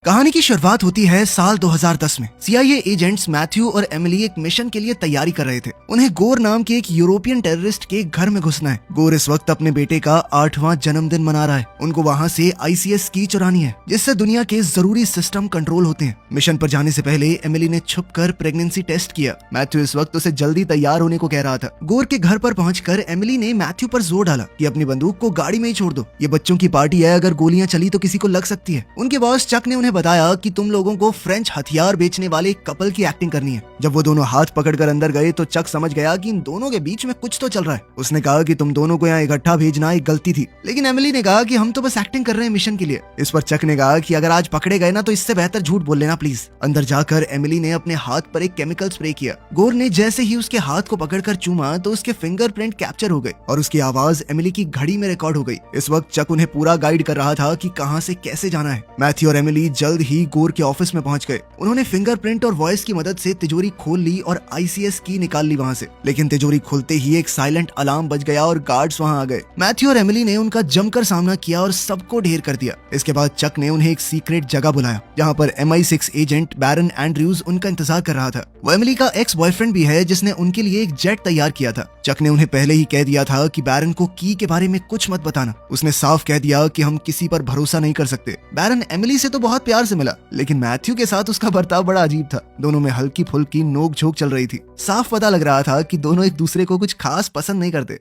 कहानी की शुरुआत होती है साल 2010 में। सीआईए एजेंट्स मैथ्यू और एमिली एक मिशन के लिए तैयारी कर रहे थे। उन्हें गोर नाम के एक यूरोपियन टेररिस्ट के घर में घुसना है। गोर इस वक्त अपने बेटे का 8वां जन्मदिन मना रहा है। उनको वहाँ से आईसीएस की चुरानी है, जिससे दुनिया के जरूरी सिस्टम कंट्रोल होते हैं। मिशन पर जाने से पहले एमिली ने छुपकर प्रेगनेंसी टेस्ट किया। मैथ्यू इस वक्त उसे जल्दी तैयार होने को कह रहा था। गोर के घर पर पहुंचकर एमिली ने मैथ्यू पर जोर डाला कि अपनी बंदूक को गाड़ी में ही छोड़ दो, ये बच्चों की पार्टी है, अगर गोलियां चली तो किसी को लग सकती है। उनके बॉस चक ने उन्हें बताया कि तुम लोगों को फ्रेंच हथियार बेचने वाले एक कपल की एक्टिंग करनी है। जब वो दोनों हाथ पकड़कर अंदर गए तो चक समझ गया कि इन दोनों के बीच में कुछ तो चल रहा है। उसने कहा कि तुम दोनों को यहाँ इकट्ठा भेजना एक गलती थी, लेकिन एमिली ने कहा कि हम तो बस एक्टिंग कर रहे हैं मिशन के लिए। इस पर चक ने कहा कि अगर आज पकड़े गए ना तो इससे बेहतर झूठ बोल लेना प्लीज। अंदर जाकर एमिली ने अपने हाथ पर एक केमिकल स्प्रे किया। गोर ने जैसे ही उसके हाथ को पकड़कर चूमा तो उसके फिंगरप्रिंट कैप्चर हो गए और उसकी आवाज एमिली की घड़ी में रिकॉर्ड हो गई। इस वक्त चक उन्हें पूरा गाइड कर रहा था कि कहां से कैसे जाना है। मैथ्यू और एमिली जल्द ही गोर के ऑफिस में पहुंच गए। उन्होंने फिंगरप्रिंट और वॉइस की मदद से तिजोरी खोल ली और आईसीएस की निकाल ली वहां से। लेकिन तिजोरी खुलते ही एक साइलेंट अलार्म बज गया और गार्ड्स वहां आ गए। मैथ्यू और एमिली ने उनका जमकर सामना किया और सबको ढेर कर दिया। इसके बाद चक ने उन्हें एक सीक्रेट जगह बुलाया, जहां पर MI6 एजेंट बैरन एंड्रयूज उनका इंतजार कर रहा था। वो एमिली का एक्स बॉयफ्रेंड भी है, जिसने उनके लिए एक जेट तैयार किया था। चक ने उन्हें पहले ही कह दिया था कि बैरन को की के बारे में कुछ मत बताना। उसने साफ कह दिया कि हम किसी पर भरोसा नहीं कर सकते। बैरन एमिली से तो बहुत प्यार से मिला, लेकिन मैथ्यू के साथ उसका बर्ताव बड़ा अजीब था। दोनों में हल्की फुल्की नोक झोंक चल रही थी। साफ पता लग रहा था कि दोनों एक दूसरे को कुछ खास पसंद नहीं करते।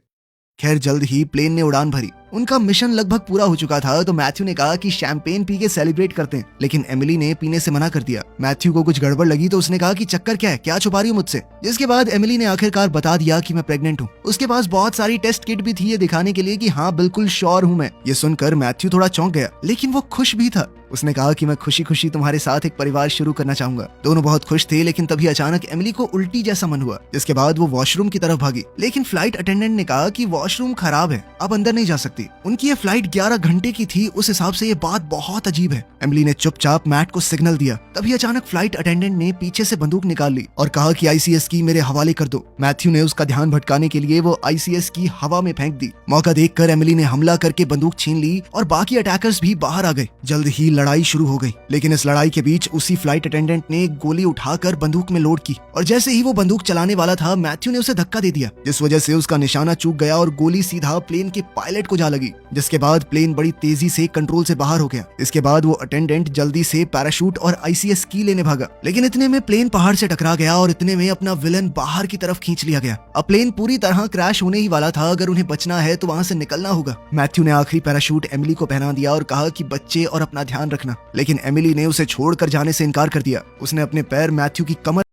खैर जल्द ही प्लेन ने उड़ान भरी। उनका मिशन लगभग पूरा हो चुका था तो मैथ्यू ने कहा कि शैंपेन पी के सेलिब्रेट करते हैं, लेकिन एमिली ने पीने से मना कर दिया। मैथ्यू को कुछ गड़बड़ लगी तो उसने कहा कि चक्कर क्या है, क्या छुपा रही हो मुझसे। जिसके बाद एमिली ने आखिरकार बता दिया कि मैं प्रेग्नेंट हूँ। उसके पास बहुत सारी टेस्ट किट भी थी ये दिखाने के लिए कि हाँ बिल्कुल श्योर हूँ मैं। ये सुनकर मैथ्यू थोड़ा चौंक गया, लेकिन वो खुश भी था। उसने कहा कि मैं खुशी खुशी तुम्हारे साथ एक परिवार शुरू करना चाहूंगा। दोनों बहुत खुश थे, लेकिन तभी अचानक एमिली को उल्टी जैसा मन हुआ। जिसके बाद वो वॉशरूम की तरफ भागी, लेकिन फ्लाइट अटेंडेंट ने कहा कि वॉशरूम खराब है, अब अंदर नहीं जा सकती। उनकी ये फ्लाइट 11 घंटे की थी, उस हिसाब से ये बात बहुत अजीब है। एमिली ने चुपचाप मैट को सिग्नल दिया। तभी अचानक फ्लाइट अटेंडेंट ने पीछे से बंदूक निकाल ली और कहा कि आईसीएस की मेरे हवाले कर दो। मैथ्यू ने उसका ध्यान भटकाने के लिए वो आईसीएस की हवा में फेंक दी। मौका देखकर एमिली ने हमला करके बंदूक छीन ली और बाकी अटैकर्स भी बाहर आ गए। जल्द ही लड़ाई शुरू हो गई, लेकिन इस लड़ाई के बीच उसी फ्लाइट अटेंडेंट ने एक गोली उठाकर बंदूक में लोड की और जैसे ही वो बंदूक चलाने वाला था मैथ्यू ने उसे धक्का दे दिया, जिस वजह से उसका निशाना चूक गया और गोली सीधा प्लेन के पायलट को जा लगी। जिसके बाद प्लेन बड़ी तेजी से कंट्रोल से बाहर हो गया। इसके बाद वो अटेंडेंट जल्दी से पैराशूट और आईसीएस की लेने भागा, लेकिन इतने में प्लेन पहाड़ से टकरा गया और इतने में अपना विलन बाहर की तरफ खींच लिया गया। अब प्लेन पूरी तरह क्रैश होने ही वाला था। अगर उन्हें बचना है तो वहां से निकलना होगा। मैथ्यू ने आखिरी पैराशूट एमिली को पहना दिया और कहा कि बच्चे और अपना ध्यान रखना, लेकिन एमिली ने उसे छोड़कर जाने से इनकार कर दिया। उसने अपने पैर मैथ्यू की कमर